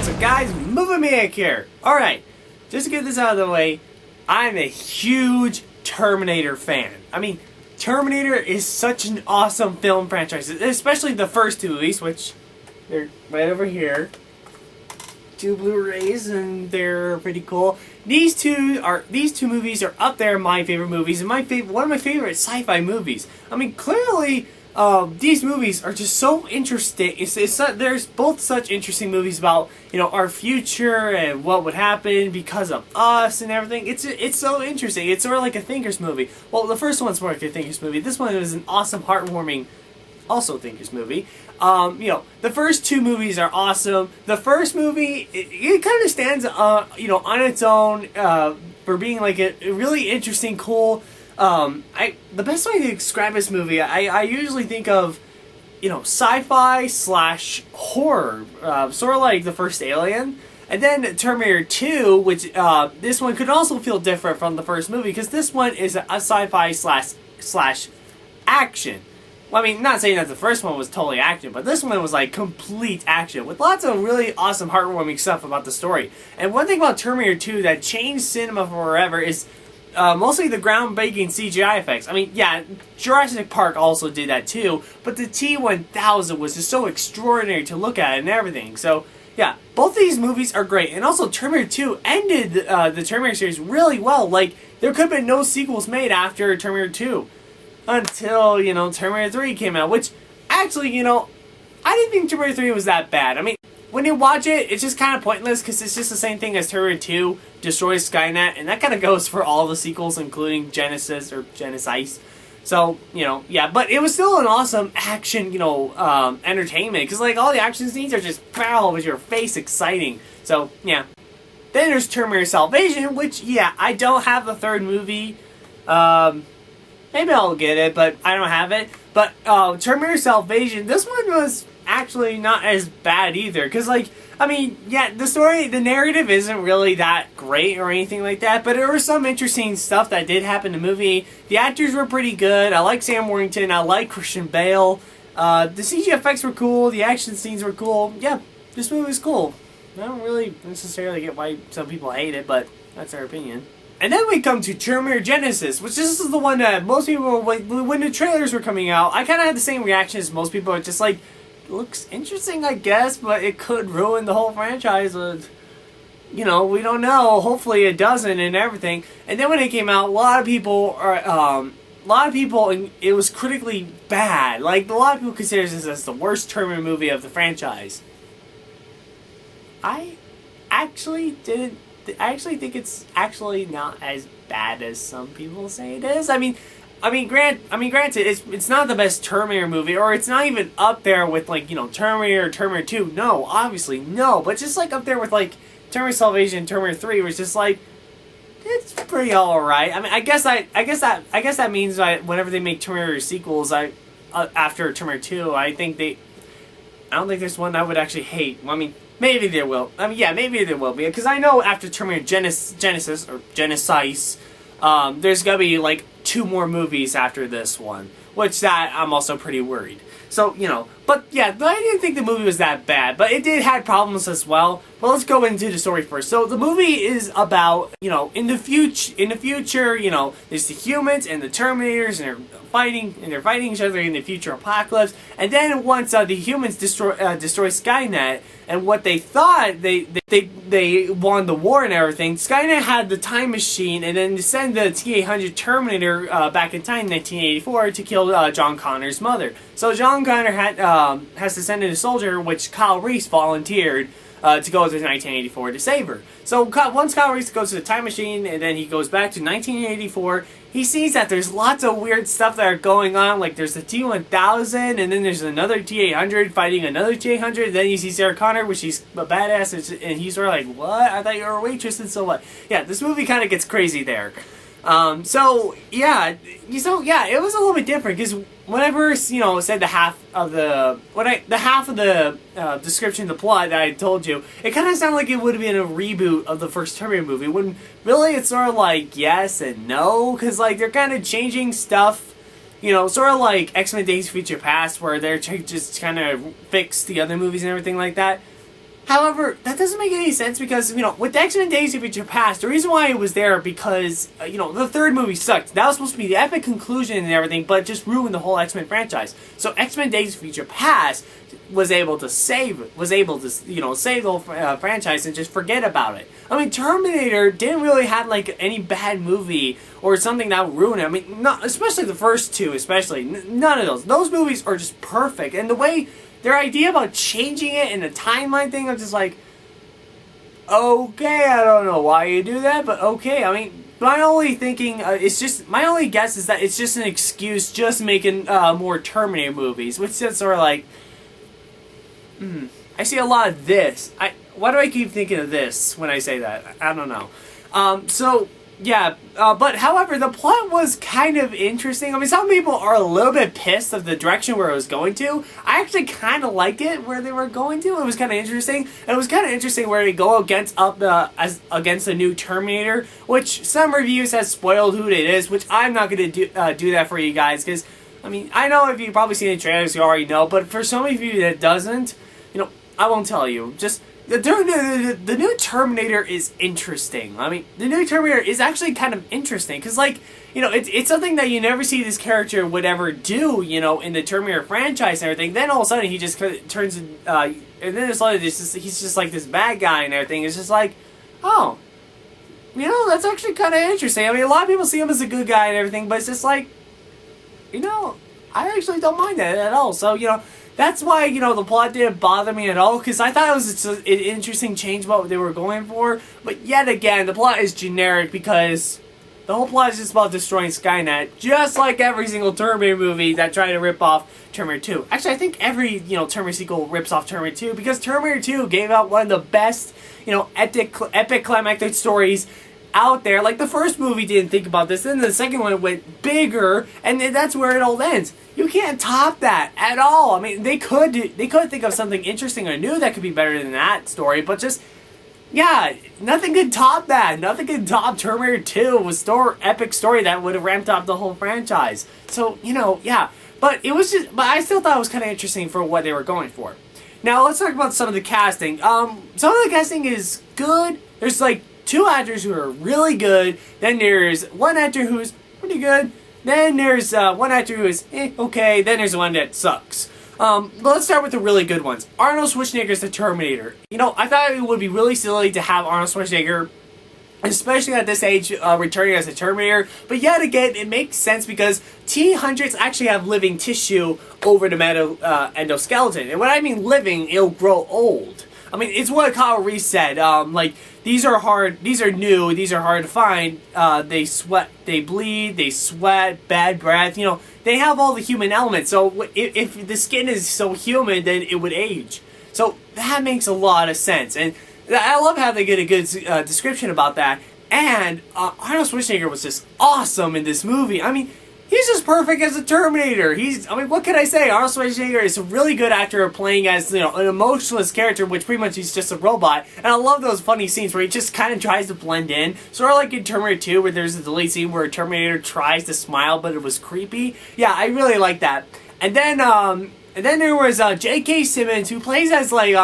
What's up, guys? Maniac here. Alright, just to get this out of the way, I'm a huge Terminator fan. I mean, Terminator is such an awesome film franchise, especially the first two movies, which they're right over here. Two Blu-rays, and they're pretty cool. These two movies are up there in my favorite movies, and one of my favorite sci-fi movies. I mean, clearly, these movies are just so interesting. There's both such interesting movies about, you know, our future and what would happen because of us and everything. It's so interesting. It's sort of like a Thinkers movie. Well, the first one's more like a Thinkers movie. This one is an awesome, heartwarming, also Thinkers movie. You know, the first two movies are awesome. The first movie, it kind of stands, you know, on its own, for being like a really interesting, cool. The best way to describe this movie, I usually think of, you know, sci-fi slash horror, sort of like the first Alien. And then Terminator 2, which, this one could also feel different from the first movie, because this one is a sci-fi slash action. Well, I mean, not saying that the first one was totally action, but this one was like complete action with lots of really awesome, heartwarming stuff about the story. And one thing about Terminator 2 that changed cinema forever is mostly the groundbreaking CGI effects. I mean, yeah, Jurassic Park also did that too, but the T-1000 was just so extraordinary to look at and everything. So, yeah, both of these movies are great. And also, Terminator 2 ended the Terminator series really well. Like, there could have been no sequels made after Terminator 2. Until, you know, Terminator 3 came out, which, actually, you know, I didn't think Terminator 3 was that bad. I mean, when you watch it, it's just kind of pointless, because it's just the same thing as Terminator 2 destroys Skynet, and that kind of goes for all the sequels, including Genisys, or Genisys. So, you know, yeah, but it was still an awesome action, you know, entertainment, because, like, all the action scenes are just, pow, with your face exciting. So, yeah. Then there's Terminator Salvation, which, yeah, I don't have the third movie, maybe I'll get it, but I don't have it. But Terminator Salvation, this one was actually not as bad either. Because, like, I mean, yeah, the narrative isn't really that great or anything like that. But there was some interesting stuff that did happen in the movie. The actors were pretty good. I like Sam Worthington. I like Christian Bale. The CG effects were cool. The action scenes were cool. Yeah, this movie was cool. I don't really necessarily get why some people hate it, but that's their opinion. And then we come to Terminator Genisys, which this is the one that most people, when the trailers were coming out, I kind of had the same reaction as most people. It's just like, looks interesting, I guess, but it could ruin the whole franchise. You know, we don't know. Hopefully it doesn't and everything. And then when it came out, a lot of people, it was critically bad. Like, a lot of people consider this as the worst Terminator movie of the franchise. I actually think it's actually not as bad as some people say it is. I mean, granted, it's not the best Terminator movie, or it's not even up there with, like, you know, Terminator, Terminator 2. No, obviously no, but just like up there with, like, Terminator Salvation, Terminator 3, was just like, it's pretty alright. I mean, I guess that means that whenever they make Terminator sequels, after Terminator 2, I don't think there's one I would actually hate. Well, I mean, maybe there will. I mean, yeah, maybe there will be. Because I know after Terminator Genisys, or Genisys, there's gonna be, like, 2 more movies after this one. Which, that, I'm also pretty worried. So, you know, but yeah, I didn't think the movie was that bad. But it did have problems as well. But let's go into the story first. So, the movie is about, you know, in the future, you know, there's the humans and the Terminators, and they're fighting each other in the future apocalypse. And then once the humans destroy Skynet, and what they thought they won the war and everything, Skynet had the time machine and then send the T-800 Terminator back in time in 1984 to kill John Connor's mother. So John Connor has to send in a soldier, which Kyle Reese volunteered to go to 1984 to save her. So once Kyle Reese goes to the time machine and then he goes back to 1984, he sees that there's lots of weird stuff that are going on. Like, there's the T-1000, and then there's another T-800 fighting another T-800. Then you see Sarah Connor, which she's a badass, and he's sort of like, what? I thought you were a waitress, and so what? Yeah, this movie kind of gets crazy there. So yeah, it was a little bit different, because whenever, you know, said the half of the description of the plot that I told you, it kind of sounded like it would have been a reboot of the first Terminator movie. When really it's sort of like yes and no, because, like, they're kind of changing stuff, you know, sort of like X-Men Days of Future Past, where they're just kind of fix the other movies and everything like that. However, that doesn't make any sense because, you know, with X-Men Days of Future Past, the reason why it was there because, you know, the third movie sucked. That was supposed to be the epic conclusion and everything, but it just ruined the whole X-Men franchise. So X-Men Days of Future Past was able to save the whole franchise and just forget about it. I mean, Terminator didn't really have, like, any bad movie or something that would ruin it. I mean, not, especially the first two, especially. None of those. Those movies are just perfect. And the way... their idea about changing it in the timeline thing, I'm just like, okay, I don't know why you do that, but okay. I mean, my only thinking my only guess is that it's just an excuse, just making more Terminator movies, which is sort of like, I see a lot of this. Why do I keep thinking of this when I say that? I don't know. Yeah, but however, the plot was kind of interesting. I mean, some people are a little bit pissed of the direction where it was going to. I actually kind of liked it where they were going to. It was kind of interesting. And it was kind of interesting where they go against the new Terminator, which some reviews have spoiled who it is, which I'm not going to do that for you guys, because, I mean, I know if you've probably seen the trailers, you already know, but for some of you that doesn't, you know, I won't tell you. Just... The new Terminator is interesting. I mean, the new Terminator is actually kind of interesting because, like, you know, it's something that you never see this character would ever do, you know, in the Terminator franchise and everything. Then all of a sudden he just turns, and then it's like he's just like this bad guy and everything. It's just like, oh, you know, that's actually kind of interesting. I mean, a lot of people see him as a good guy and everything, but it's just like, you know, I actually don't mind that at all. So, you know. That's why, you know, the plot didn't bother me at all, because I thought it was an interesting change what they were going for. But yet again, the plot is generic, because the whole plot is just about destroying Skynet, just like every single Terminator movie that tried to rip off Terminator 2. Actually, I think every, you know, Terminator sequel rips off Terminator 2, because Terminator 2 gave out one of the best, you know, epic climactic stories out there. Like, the first movie didn't think about this, then the second one went bigger, and that's where it all ends. You can't top that at all. I mean, they could think of something interesting or new that could be better than that story, but just, yeah, nothing could top that. Nothing could top Terminator 2 with epic story that would have ramped up the whole franchise. So, you know, yeah. But I still thought it was kind of interesting for what they were going for. Now, let's talk about some of the casting. Some of the casting is good. There's, like, 2 actors who are really good. Then there's 1 actor who's pretty good. Then there's one actor who is okay. Then there's one that sucks. But let's start with the really good ones. Arnold Schwarzenegger is the Terminator. You know, I thought it would be really silly to have Arnold Schwarzenegger, especially at this age, returning as a Terminator. But yet again, it makes sense because T-100s actually have living tissue over the endoskeleton. And when I mean living, it'll grow old. I mean, it's what Kyle Reese said. Like, these are new, these are hard to find. They sweat, they bleed, they sweat, bad breath. You know, they have all the human elements. So if the skin is so human, then it would age. So that makes a lot of sense. And I love how they get a good description about that. And Arnold Schwarzenegger was just awesome in this movie. I mean, he's just perfect as a Terminator. I mean, what can I say? Arnold Schwarzenegger is a really good actor playing as, you know, an emotionless character, which pretty much he's just a robot. And I love those funny scenes where he just kind of tries to blend in. Sort of like in Terminator 2, where there's a delete scene where Terminator tries to smile, but it was creepy. Yeah, I really like that. And then there was J.K. Simmons, who plays as, like,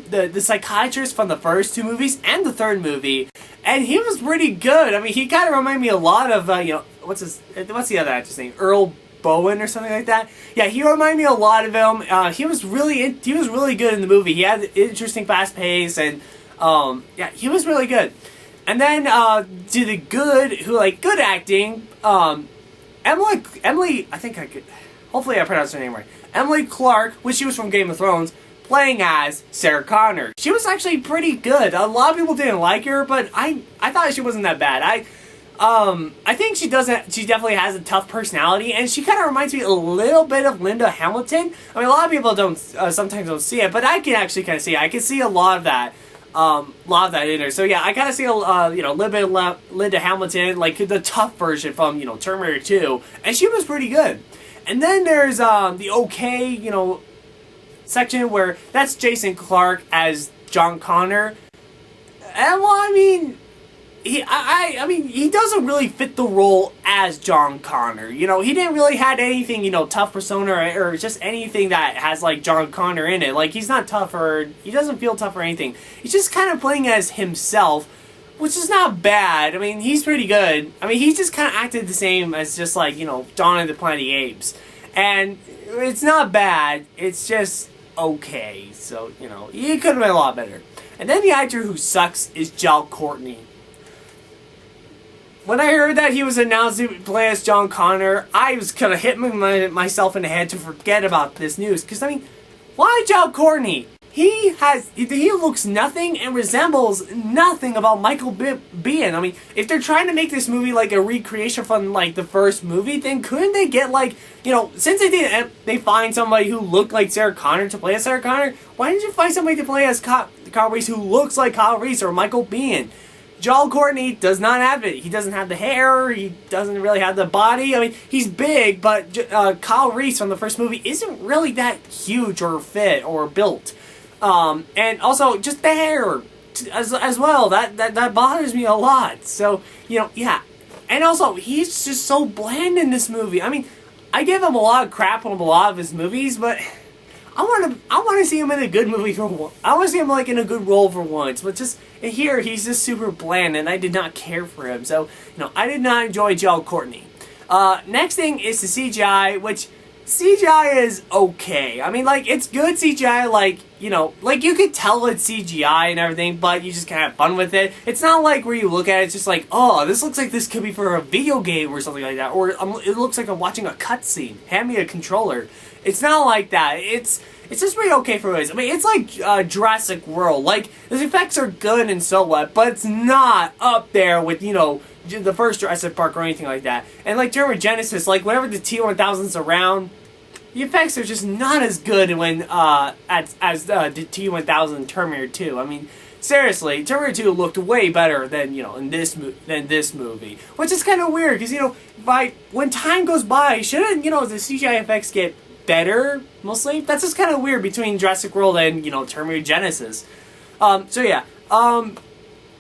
the psychiatrist from the first 2 movies and the third movie. And he was pretty good. I mean, he kind of reminded me a lot of, you know, what's the other actor's name? Earl Bowen or something like that. Yeah, he reminded me a lot of him. He was really good in the movie. He had interesting fast pace, and yeah, he was really good. And then to the good acting, Emily, I think I could, hopefully I pronounced her name right. Emily Clark, which she was from Game of Thrones, playing as Sarah Connor. She was actually pretty good. A lot of people didn't like her, but I thought she wasn't that bad. I think she definitely has a tough personality, and she kind of reminds me a little bit of Linda Hamilton. I mean, a lot of people sometimes don't see it, but I can actually kind of see it. I can see a lot of that in her. So yeah, I kind of see a little bit of Linda Hamilton, like the tough version from, you know, Terminator 2, and she was pretty good. And then there's the okay, you know, section where that's Jason Clarke as John Connor. And well, I mean, I mean, he doesn't really fit the role as John Connor. You know, he didn't really had anything, you know, tough persona or just anything that has, like, John Connor in it. Like, he's not tough or, he doesn't feel tough or anything. He's just kind of playing as himself, which is not bad. I mean, he's pretty good. I mean, he just kind of acted the same as just, like, you know, Dawn of the Planet of the Apes. And it's not bad, it's just okay. So, you know, he could have been a lot better. And then the actor who sucks is Jal Courtney. When I heard that he was announced to play as John Connor, I was kind of hitting myself in the head to forget about this news. Because, I mean, why Jal Courtney? He looks nothing and resembles nothing about Michael Biehn. I mean, if they're trying to make this movie like a recreation from like the first movie, then couldn't they get like, you know, since they find somebody who looked like Sarah Connor to play as Sarah Connor, why didn't you find somebody to play as Kyle Reese who looks like Kyle Reese or Michael Biehn? Jal Courtney does not have it. He doesn't have the hair. He doesn't really have the body. I mean, he's big, but Kyle Reese from the first movie isn't really that huge or fit or built. And also, just the hair as well. That bothers me a lot. So, you know, yeah. And also, he's just so bland in this movie. I mean, I give him a lot of crap on a lot of his movies, but I want to see him in a good movie for once. I want to see him like in a good role for once. But just here, he's just super bland, and I did not care for him. So, you know, I did not enjoy Jal Courtney. Next thing is the CGI, which CGI is okay. I mean, like, it's good CGI, like, you know, like, you could tell it's CGI and everything, but you just kind of have fun with it. It's not like where you look at it, it's just like, oh, this looks like this could be for a video game or something like that, or it looks like I'm watching a cutscene. Hand me a controller. It's not like that. It's just pretty okay for it. I mean, it's like Jurassic World. Like, the effects are good and so what, but it's not up there with, you know, the first Jurassic Park or anything like that. And like during Genisys, like whenever the T-1000's around, the effects are just not as good when as the T-1000 Terminator 2. I mean, seriously, Terminator 2 looked way better than, you know, in this movie, which is kind of weird because, you know, when time goes by, shouldn't, you know, the CGI effects get better mostly? That's just kind of weird between Jurassic World and, you know, Terminator Genisys. So yeah.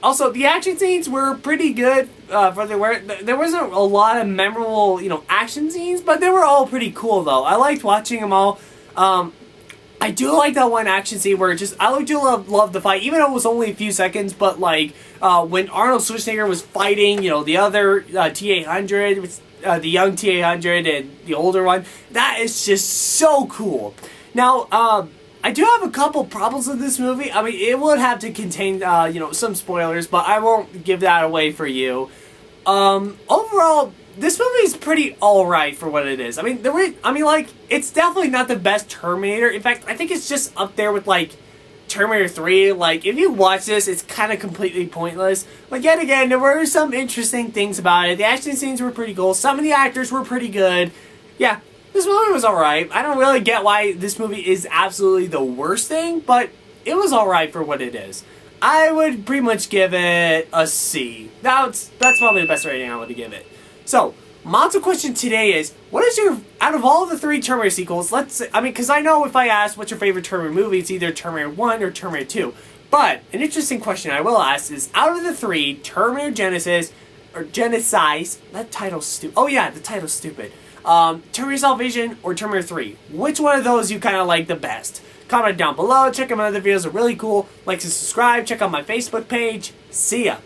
Also, the action scenes were pretty good. There wasn't a lot of memorable, you know, action scenes, but they were all pretty cool though. I liked watching them all. I do like that one action scene where I do love the fight, even though it was only a few seconds. But like when Arnold Schwarzenegger was fighting, you know, the other T-800, the young T-800 and the older one, that is just so cool. Now, I do have a couple problems with this movie. I mean, it would have to contain, you know, some spoilers, but I won't give that away for you. Overall, this movie is pretty alright for what it is. I mean, like, it's definitely not the best Terminator. In fact, I think it's just up there with, like, Terminator 3. Like, if you watch this, it's kind of completely pointless. But yet again, there were some interesting things about it. The action scenes were pretty cool. Some of the actors were pretty good. Yeah. This movie was alright. I don't really get why this movie is absolutely the worst thing, but it was alright for what it is. I would pretty much give it a C. That's probably the best rating I would give it. So, my answer question today is, what is your, out of all the 3 Terminator sequels, let's say, I mean, because I know if I ask what's your favorite Terminator movie, it's either Terminator 1 or Terminator 2. But, an interesting question I will ask is, out of the 3, Terminator Genisys, or Genisys, that title's stupid. Oh yeah, the title's stupid. Terminator Salvation or Terminator 3. Which one of those you kind of like the best? Comment down below. Check out my other videos, are really cool. Like and subscribe. Check out my Facebook page. See ya.